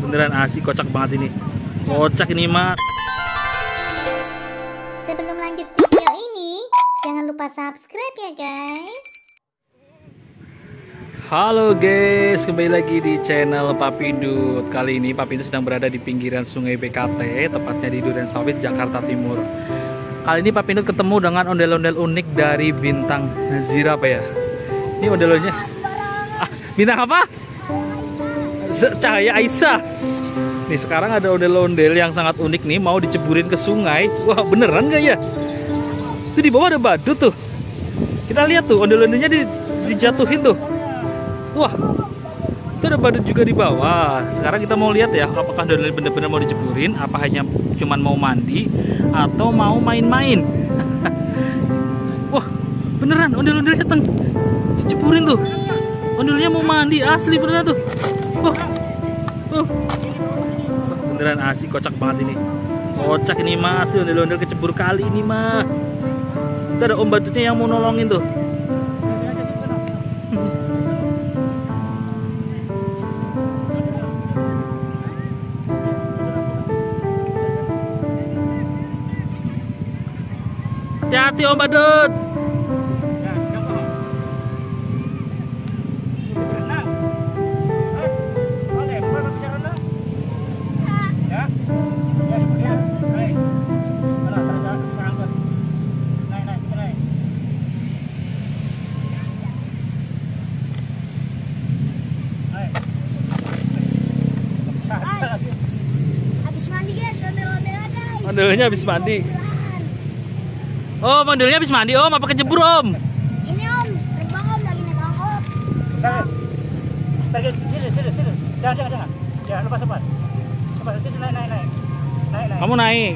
Beneran asik, kocak banget ini. Kocak ini mah. Sebelum lanjut video ini, jangan lupa subscribe ya guys. Halo guys, kembali lagi di channel Papindut. Kali ini Papindut sedang berada di pinggiran Sungai BKT, tepatnya di Durensawit, Jakarta Timur. Kali ini Papindut ketemu dengan ondel-ondel unik dari Bintang Nazira apa ya? Ini ondel-ondelnya. Bintang apa? Cahaya Aisyah. Nih sekarang ada ondel-ondel yang sangat unik nih, mau diceburin ke sungai. Wah, beneran gak ya? Itu di bawah ada badut tuh. Kita lihat tuh ondel-ondelnya dijatuhin tuh. Wah, itu ada badut juga di bawah. Sekarang kita mau lihat ya, apakah ondel-ondel bener-bener mau diceburin, apa hanya cuman mau mandi atau mau main-main. Wah, beneran ondel-ondel datang. Diceburin tuh. Ondel-ondelnya mau mandi, asli beneran tuh. Beneran asik, kocak banget ini. Kocak ini mah, asli ondel-ondel kecebur kali ini mah. Itu ada om badutnya yang mau nolongin tuh. Hati-hati om badut. Habis mandi guys, ondel-ondel guys. Ondelnya habis mandi. Oh, ondelnya habis mandi om, apa kecebur om? Ini om, terbang om lagi ngetangkap. Sini. Jangan. Jangan lepas. Lepas, sini naik. Kamu naik.